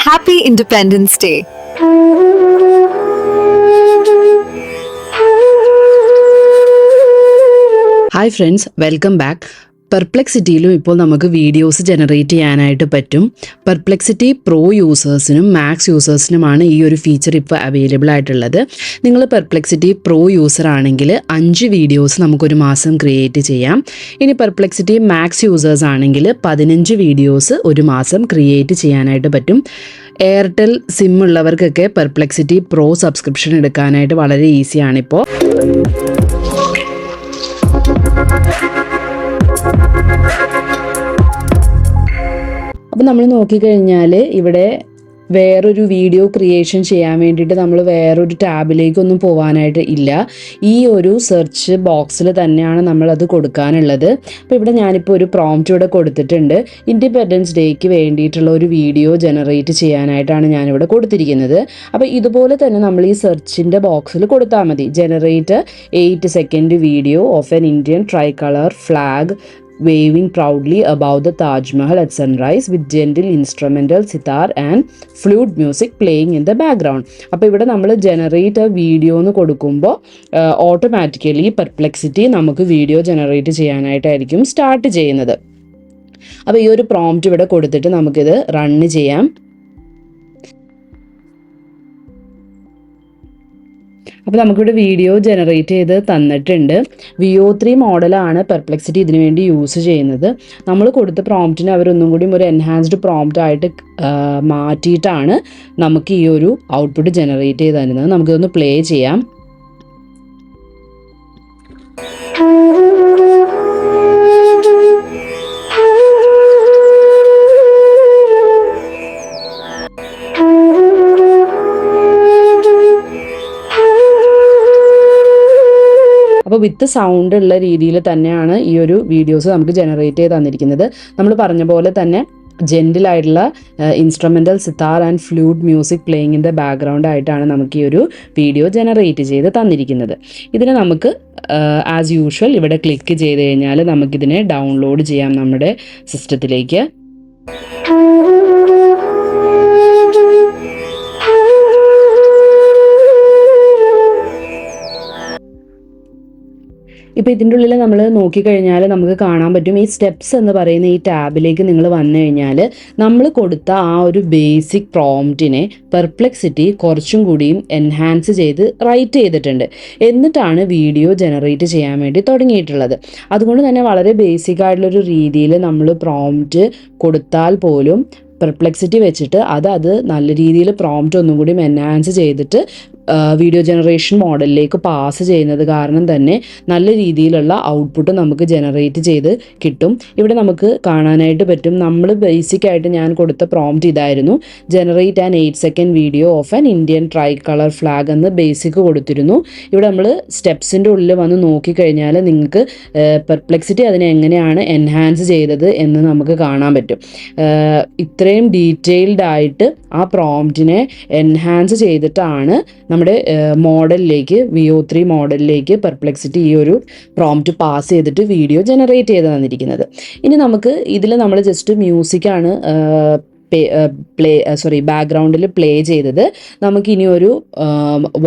Happy Independence Day. Hi friends, welcome back. പെർപ്ലെക്സിറ്റിയിലും ഇപ്പോൾ നമുക്ക് വീഡിയോസ് ജനറേറ്റ് ചെയ്യാനായിട്ട് പറ്റും. പെർപ്ലെക്സിറ്റി പ്രോ യൂസേഴ്സിനും മാക്സ് യൂസേഴ്സിനുമാണ് ഈ ഒരു ഫീച്ചർ ഇപ്പോൾ അവൈലബിൾ ആയിട്ടുള്ളത്. നിങ്ങൾ പെർപ്ലെക്സിറ്റി പ്രോ യൂസർ ആണെങ്കിൽ 5 വീഡിയോസ് നമുക്കൊരു മാസം ക്രിയേറ്റ് ചെയ്യാം. ഇനി പെർപ്ലെക്സിറ്റി മാക്സ് യൂസേഴ്സ് ആണെങ്കിൽ 15 വീഡിയോസ് ഒരു മാസം ക്രിയേറ്റ് ചെയ്യാനായിട്ട് പറ്റും. എയർടെൽ സിം ഉള്ളവർക്കൊക്കെ പെർപ്ലെക്സിറ്റി പ്രോ സബ്സ്ക്രിപ്ഷൻ എടുക്കാനായിട്ട് വളരെ ഈസിയാണിപ്പോൾ. അപ്പോൾ നമ്മൾ നോക്കിക്കഴിഞ്ഞാൽ ഇവിടെ വേറൊരു വീഡിയോ ക്രിയേഷൻ ചെയ്യാൻ വേണ്ടിയിട്ട് നമ്മൾ വേറൊരു ടാബിലേക്കൊന്നും പോകാനായിട്ട് ഇല്ല. ഈ ഒരു സെർച്ച് ബോക്സിൽ തന്നെയാണ് നമ്മളത് കൊടുക്കാനുള്ളത്. അപ്പോൾ ഇവിടെ ഞാനിപ്പോൾ ഒരു പ്രോംപ്റ്റ് ഇവിടെ കൊടുത്തിട്ടുണ്ട്. ഇൻഡിപെൻഡൻസ് ഡേക്ക് വേണ്ടിയിട്ടുള്ള ഒരു വീഡിയോ ജനറേറ്റ് ചെയ്യാനായിട്ടാണ് ഞാനിവിടെ കൊടുത്തിരിക്കുന്നത്. അപ്പോൾ ഇതുപോലെ തന്നെ നമ്മൾ ഈ സെർച്ചിൻ്റെ ബോക്സിൽ കൊടുത്താൽ മതി. Generate 8 second video of an Indian try colour flag waving proudly above the Taj Mahal at sunrise with gentle instrumental sitar and flute music playing in the background. അപ്പോൾ ഇവിടെ നമ്മൾ ജനറേറ്റ് വീഡിയോ എന്ന് കൊടുക്കുമ്പോൾ ഓട്ടോമാറ്റിക്കലി പെർപ്ലെക്സിറ്റി നമുക്ക് video generate ചെയ്യാനായിട്ടായിരിക്കും start ചെയ്യുന്നത്. അപ്പോൾ ഈ ഒരു പ്രോംപ്റ്റ് ഇവിടെ കൊടുത്തിട്ട് നമുക്കിത് റണ്ണ് ചെയ്യാം. അപ്പോൾ നമുക്കിവിടെ വീഡിയോ ജനറേറ്റ് ചെയ്ത് തന്നിട്ടുണ്ട്. VO3 മോഡലാണ് പെർപ്ലെക്സിറ്റി ഇതിനു വേണ്ടി യൂസ് ചെയ്യുന്നത്. നമ്മൾ കൊടുത്ത പ്രോംപ്റ്റിന് അവരൊന്നും കൂടി ഒരു എൻഹാൻസ്ഡ് പ്രോംപ്റ്റ് ആയിട്ട് മാറ്റിയിട്ടാണ് നമുക്ക് ഈ ഒരു ഔട്ട്പുട്ട് ജനറേറ്റ് ചെയ്ത് തരുന്നത്. നമുക്കിതൊന്ന് പ്ലേ ചെയ്യാം. അപ്പോൾ വിത്ത് സൗണ്ട് ഉള്ള രീതിയിൽ തന്നെയാണ് ഈ ഒരു വീഡിയോസ് നമുക്ക് ജനറേറ്റ് ചെയ്ത് തന്നിരിക്കുന്നത്. നമ്മൾ പറഞ്ഞ പോലെ തന്നെ ജെൻറ്റിലായിട്ടുള്ള instrumental sitar and flute music playing in the background ആയിട്ടാണ് നമുക്ക് ഈ ഒരു വീഡിയോ ജനറേറ്റ് ചെയ്ത് തന്നിരിക്കുന്നത്. ഇതിന് നമുക്ക് ആസ് യൂഷ്വൽ ഇവിടെ ക്ലിക്ക് ചെയ്ത് കഴിഞ്ഞാൽ നമുക്കിതിനെ ഡൗൺലോഡ് ചെയ്യാം നമ്മുടെ സിസ്റ്റത്തിലേക്ക്. ഇപ്പോൾ ഇതിൻ്റെ ഉള്ളിൽ നമ്മൾ നോക്കിക്കഴിഞ്ഞാൽ നമുക്ക് കാണാൻ പറ്റും, ഈ സ്റ്റെപ്സ് എന്ന് പറയുന്ന ഈ ടാബിലേക്ക് നിങ്ങൾ വന്നു കഴിഞ്ഞാൽ നമ്മൾ കൊടുത്ത ആ ഒരു ബേസിക് പ്രോംപ്റ്റിനെ പെർപ്ലെക്സിറ്റി കുറച്ചും കൂടിയും എൻഹാൻസ് ചെയ്ത് റൈറ്റ് ചെയ്തിട്ടുണ്ട്. എന്നിട്ടാണ് വീഡിയോ ജനറേറ്റ് ചെയ്യാൻ വേണ്ടി തുടങ്ങിയിട്ടുള്ളത്. അതുകൊണ്ട് തന്നെ വളരെ ബേസിക് ആയിട്ടുള്ളൊരു രീതിയിൽ നമ്മൾ പ്രോംപ്റ്റ് കൊടുത്താൽ പോലും പെർപ്ലെക്സിറ്റി വെച്ചിട്ട് അത് നല്ല രീതിയിൽ പ്രോംപ്റ്റ് ഒന്നും കൂടി എൻഹാൻസ് ചെയ്തിട്ട് വീഡിയോ ജനറേഷൻ മോഡലിലേക്ക് പാസ് ചെയ്യുന്നത് കാരണം തന്നെ നല്ല രീതിയിലുള്ള ഔട്ട്പുട്ട് നമുക്ക് ജനറേറ്റ് ചെയ്ത് കിട്ടും. ഇവിടെ നമുക്ക് കാണാനായിട്ട് പറ്റും, നമ്മൾ ബേസിക്കായിട്ട് ഞാൻ കൊടുത്ത പ്രോംപ്റ്റ് ഇതായിരുന്നു. Generate an 8 second video of an Indian try colour flag എന്ന് ബേസിക് കൊടുത്തിരുന്നു. ഇവിടെ നമ്മൾ സ്റ്റെപ്സിൻ്റെ ഉള്ളിൽ വന്ന് നോക്കിക്കഴിഞ്ഞാൽ നിങ്ങൾക്ക് പെർപ്ലെക്സിറ്റി അതിനെ എങ്ങനെയാണ് എൻഹാൻസ് ചെയ്തത് എന്ന് നമുക്ക് കാണാൻ പറ്റും. ഇത്രയും ഡീറ്റെയിൽഡ് ആയിട്ട് ആ പ്രോംപ്റ്റിനെ എൻഹാൻസ് ചെയ്തിട്ടാണ് നമ്മുടെ മോഡലിലേക്ക് VO3 മോഡലിലേക്ക് പെർപ്ലെക്സിറ്റി ഈ ഒരു പ്രോംപ്റ്റ് പാസ് ചെയ്തിട്ട് വീഡിയോ ജനറേറ്റ് ചെയ്ത് തന്നിരിക്കുന്നത്. ഇനി നമുക്ക് ഇതിൽ നമ്മൾ ജസ്റ്റ് മ്യൂസിക്കാണ് ബാക്ക്ഗ്രൗണ്ടിൽ പ്ലേ ചെയ്തത്. നമുക്കിനി ഒരു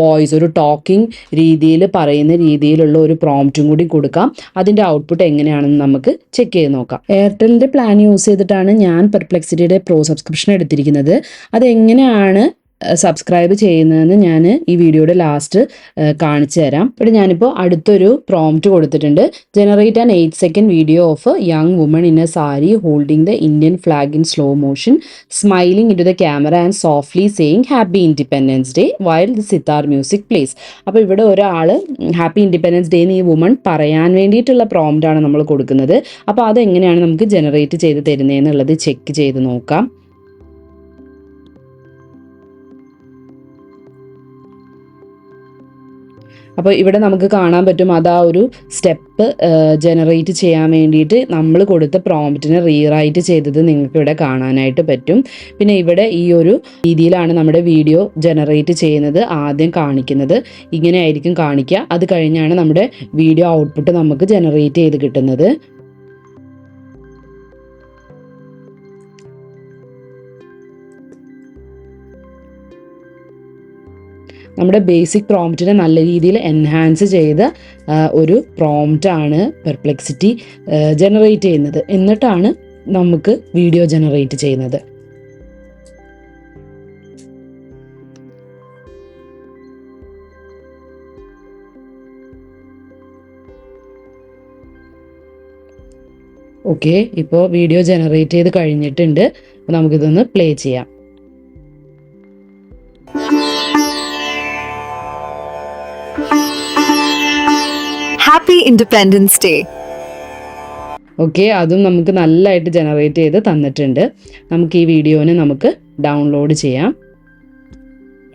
വോയിസ്, ഒരു ടോക്കിംഗ് രീതിയിൽ പറയുന്ന രീതിയിലുള്ള ഒരു പ്രോംപ്റ്റും കൂടി കൊടുക്കാം. അതിൻ്റെ ഔട്ട്പുട്ട് എങ്ങനെയാണെന്ന് നമുക്ക് ചെക്ക് ചെയ്ത് നോക്കാം. എയർടെലിൻ്റെ പ്ലാൻ യൂസ് ചെയ്തിട്ടാണ് ഞാൻ പെർപ്ലെക്സിറ്റിയുടെ പ്രോ സബ്സ്ക്രിപ്ഷൻ എടുത്തിരിക്കുന്നത്. അതെങ്ങനെയാണ് സബ്സ്ക്രൈബ് ചെയ്യുന്നതെന്ന് ഞാൻ ഈ വീഡിയോയുടെ ലാസ്റ്റ് കാണിച്ചു തരാം. ഇവിടെ ഞാനിപ്പോൾ അടുത്തൊരു പ്രോംപ്റ്റ് കൊടുത്തിട്ടുണ്ട്. Generate an 8 second video of young woman in a sari holding the Indian flag in slow motion smiling into the camera and softly saying happy independence Day while the sitar music plays. അപ്പോൾ ഇവിടെ ഒരാൾ happy independence day എന്ന് ഈ woman പറയാൻ വേണ്ടിയിട്ടുള്ള പ്രോംപ്റ്റാണ് നമ്മൾ കൊടുക്കുന്നത്. അപ്പോൾ അതെങ്ങനെയാണ് നമുക്ക് ജനറേറ്റ് ചെയ്ത് തരുന്നതെന്നുള്ളത് ചെക്ക് ചെയ്ത് നോക്കാം. അപ്പോൾ ഇവിടെ നമുക്ക് കാണാൻ പറ്റും, അത് ആ ഒരു സ്റ്റെപ്പ് ജനറേറ്റ് ചെയ്യാൻ വേണ്ടിയിട്ട് നമ്മൾ കൊടുത്ത പ്രോംപ്റ്റിനെ റീറൈറ്റ് ചെയ്തത് നിങ്ങൾക്ക് ഇവിടെ കാണാനായിട്ട് പറ്റും. പിന്നെ ഇവിടെ ഈ ഒരു രീതിയിലാണ് നമ്മുടെ വീഡിയോ ജനറേറ്റ് ചെയ്യുന്നത് ആദ്യം കാണിക്കുന്നത്. ഇങ്ങനെ ആയിരിക്കും കാണിക്കുക. അത് കഴിഞ്ഞാണ് നമ്മുടെ വീഡിയോ ഔട്ട്പുട്ട് നമുക്ക് ജനറേറ്റ് ചെയ്ത് കിട്ടുന്നത്. നമ്മുടെ ബേസിക് പ്രോംപ്റ്റിനെ നല്ല രീതിയിൽ എൻഹാൻസ് ചെയ്ത ഒരു പ്രോംപ്റ്റാണ് പെർപ്ലെക്സിറ്റി ജനറേറ്റ് ചെയ്യുന്നത്. എന്നിട്ടാണ് നമുക്ക് വീഡിയോ ജനറേറ്റ് ചെയ്യുന്നത്. ഓക്കെ, ഇപ്പോൾ വീഡിയോ ജനറേറ്റ് ചെയ്ത് കഴിഞ്ഞിട്ടുണ്ട്. അപ്പോൾ നമുക്കിതൊന്ന് പ്ലേ ചെയ്യാം. Happy independence day. ഓക്കെ, അതും നമുക്ക് നല്ലതായിട്ട് ജനറേറ്റ് ചെയ്ത് തന്നിട്ടുണ്ട്. നമുക്ക് ഈ വീഡിയോനെ നമുക്ക് ഡൗൺലോഡ് ചെയ്യാം.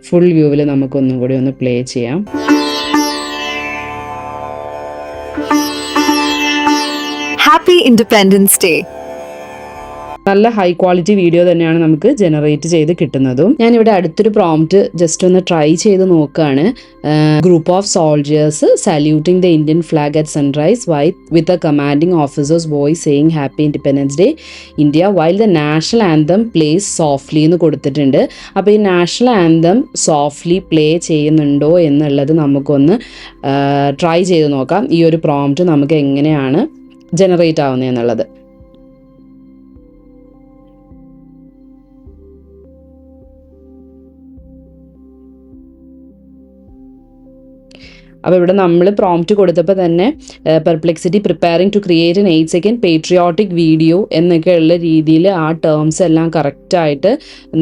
ഫുൾ വ്യൂവിൽ നമുക്കൊന്നും കൂടി ഒന്ന് പ്ലേ ചെയ്യാം. Happy independence day. നല്ല ഹൈ ക്വാളിറ്റി വീഡിയോ തന്നെയാണ് നമുക്ക് ജനറേറ്റ് ചെയ്ത് കിട്ടുന്നതും. ഞാനിവിടെ അടുത്തൊരു പ്രോംപ്റ്റ് ജസ്റ്റ് ഒന്ന് ട്രൈ ചെയ്ത് നോക്കുകയാണ്. Group of soldiers saluting the Indian flag at sunrise with a commanding officers voice saying happy independence day India while the national anthem plays softly എന്ന് കൊടുത്തിട്ടുണ്ട്. അപ്പോൾ ഈ നാഷണൽ ആന്തം സോഫ്റ്റ്ലി പ്ലേ ചെയ്യുന്നുണ്ടോ എന്നുള്ളത് നമുക്കൊന്ന് ട്രൈ ചെയ്ത് നോക്കാം. ഈ ഒരു പ്രോംപ്റ്റ് നമുക്ക് എങ്ങനെയാണ് ജനറേറ്റ് ആവുന്നത് എന്നുള്ളത്. അപ്പോൾ ഇവിടെ നമ്മൾ പ്രോംപ്റ്റ് കൊടുത്തപ്പോൾ തന്നെ Perplexity preparing to create an 8 second patriotic video എന്നൊക്കെയുള്ള രീതിയിൽ ആ ടേംസ് എല്ലാം കറക്റ്റായിട്ട്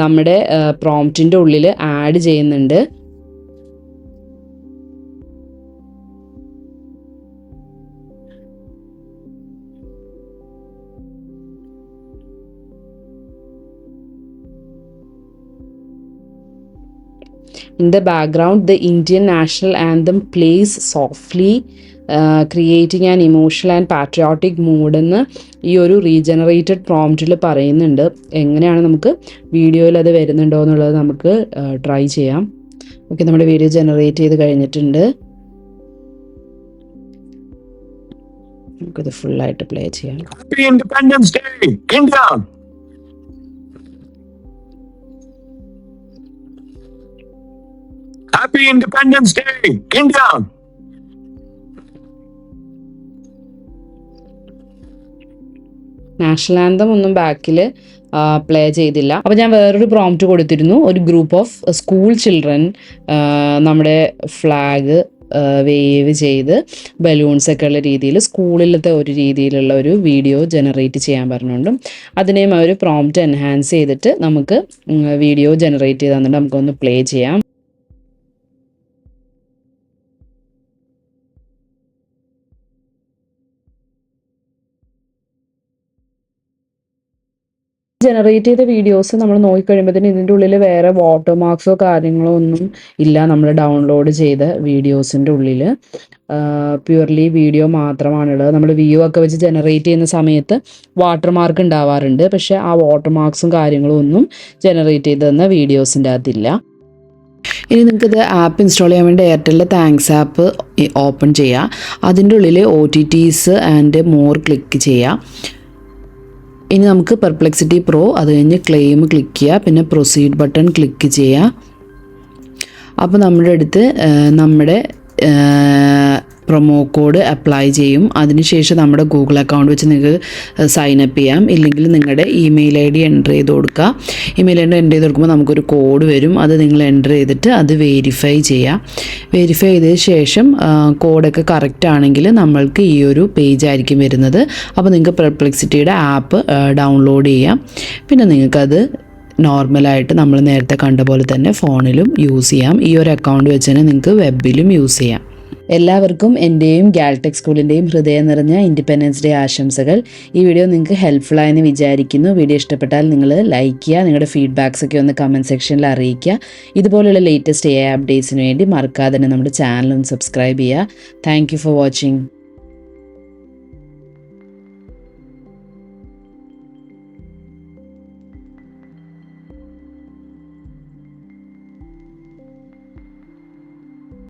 നമ്മുടെ പ്രോംപ്റ്റിൻ്റെ ഉള്ളിൽ ആഡ് ചെയ്യുന്നുണ്ട്. In the background, the Indian national anthem plays softly, creating an emotional and patriotic mood എന്ന് ഈ ഒരു റീജനറേറ്റഡ് പ്രോംപ്റ്റിൽ പറയുന്നുണ്ട്. എങ്ങനെയാണ് നമുക്ക് വീഡിയോയിൽ അത് വരുന്നുണ്ടോ എന്നുള്ളത് നമുക്ക് ട്രൈ ചെയ്യാം. ഓക്കെ, നമ്മുടെ വീഡിയോ ജനറേറ്റ് ചെയ്ത് കഴിഞ്ഞിട്ടുണ്ട്. നമുക്കത് ഫുള്ളായിട്ട് പ്ലേ ചെയ്യാം. Happy Independence Day, India! Happy Independence Day, India! National anthem ഒന്നും ബാക്കിൽ പ്ലേ ചെയ്തില്ല. അപ്പോൾ ഞാൻ വേറൊരു പ്രോംപ്റ്റ് കൊടുത്തിരുന്നു. ഒരു ഗ്രൂപ്പ് ഓഫ് സ്കൂൾ ചിൽഡ്രൻ നമ്മുടെ ഫ്ലാഗ് വേവ് ചെയ്ത് ബലൂൺസൊക്കെ ഉള്ള രീതിയിൽ സ്കൂളിലത്തെ ഒരു രീതിയിലുള്ള ഒരു വീഡിയോ ജനറേറ്റ് ചെയ്യാൻ പറഞ്ഞുകൊണ്ടും അതിനെയും ഒരു പ്രോംപ്റ്റ് എൻഹാൻസ് ചെയ്തിട്ട് നമുക്ക് വീഡിയോ ജനറേറ്റ് ചെയ്ത് തന്നിട്ട് നമുക്കൊന്ന് പ്ലേ ചെയ്യാം. ജനറേറ്റ് ചെയ്ത വീഡിയോസ് നമ്മൾ നോക്കിക്കഴിയുമ്പോഴത്തേന് ഇതിൻ്റെ ഉള്ളിൽ വേറെ വാട്ടർ മാർക്സോ കാര്യങ്ങളോ ഒന്നും ഇല്ല. നമ്മൾ ഡൗൺലോഡ് ചെയ്ത വീഡിയോസിൻ്റെ ഉള്ളിൽ പ്യുവർലി വീഡിയോ മാത്രമാണുള്ളത്. നമ്മൾ വ്യൂ ഒക്കെ വെച്ച് ജനറേറ്റ് ചെയ്യുന്ന സമയത്ത് വാട്ടർ മാർക്ക് ഉണ്ടാവാറുണ്ട്. പക്ഷേ ആ വാട്ടർ മാർക്സും കാര്യങ്ങളും ഒന്നും ജനറേറ്റ് ചെയ്ത് തന്ന വീഡിയോസിൻ്റെ അകത്തില്ല. ഇനി നിങ്ങൾക്കിത് ആപ്പ് ഇൻസ്റ്റാൾ ചെയ്യാൻ വേണ്ടി എയർടെലിലെ താങ്ക്സ് ആപ്പ് ഓപ്പൺ ചെയ്യുക. അതിൻ്റെ ഉള്ളിൽ OTTs ആൻഡ് മോർ ക്ലിക്ക് ചെയ്യുക. ഇനി നമുക്ക് പെർപ്ലെക്സിറ്റി പ്രോ, അത് കഴിഞ്ഞ് ക്ലെയിം ക്ലിക്ക് ചെയ്യുക, പിന്നെ പ്രൊസീഡ് ബട്ടൺ ക്ലിക്ക് ചെയ്യുക. അപ്പോൾ നമ്മുടെ അടുത്ത് നമ്മുടെ പ്രൊമോ കോഡ് അപ്ലൈ ചെയ്യും. അതിനുശേഷം നമ്മുടെ ഗൂഗിൾ അക്കൗണ്ട് വെച്ച് നിങ്ങൾക്ക് സൈൻ അപ്പ് ചെയ്യാം. ഇല്ലെങ്കിൽ നിങ്ങളുടെ ഇമെയിൽ ID എൻ്റർ ചെയ്ത് കൊടുക്കുക. ഇമെയിൽ ID എൻ്റർ ചെയ്ത് കൊടുക്കുമ്പോൾ നമുക്കൊരു കോഡ് വരും. അത് നിങ്ങൾ എൻ്റർ ചെയ്തിട്ട് അത് വെരിഫൈ ചെയ്യുക. വെരിഫൈ ചെയ്തതിന് ശേഷം കോഡൊക്കെ കറക്റ്റ് ആണെങ്കിൽ നമ്മൾക്ക് ഈ ഒരു പേജ് ആയിരിക്കും വരുന്നത്. അപ്പോൾ നിങ്ങൾക്ക് പെർപ്ലെക്സിറ്റിയുടെ ആപ്പ് ഡൗൺലോഡ് ചെയ്യാം. പിന്നെ നിങ്ങൾക്കത് നോർമലായിട്ട് നമ്മൾ നേരത്തെ കണ്ട പോലെ തന്നെ ഫോണിലും യൂസ് ചെയ്യാം. ഈ ഒരു അക്കൗണ്ട് വെച്ച് തന്നെ നിങ്ങൾക്ക് വെബിലും യൂസ് ചെയ്യാം. എല്ലാവർക്കും എൻ്റെയും ഗാൽടെക് സ്കൂളിൻ്റെയും ഹൃദയം നിറഞ്ഞ ഇൻഡിപെൻഡൻസ് ഡേ ആശംസകൾ. ഈ വീഡിയോ നിങ്ങൾക്ക് ഹെൽപ്ഫുൾ ആയെന്ന് വിചാരിക്കുന്നു. വീഡിയോ ഇഷ്ടപ്പെട്ടാൽ നിങ്ങൾ ലൈക്ക് ചെയ്യുക. നിങ്ങളുടെ ഫീഡ്ബാക്സൊക്കെ ഒന്ന് കമൻറ്റ് സെക്ഷനിൽ അറിയിക്കുക. ഇതുപോലുള്ള ലേറ്റസ്റ്റ് AI അപ്ഡേറ്റ്സിന് വേണ്ടി മറക്കാതെ തന്നെ നമ്മുടെ ചാനൽ ഒന്ന് സബ്സ്ക്രൈബ് ചെയ്യുക. Thank you for watching.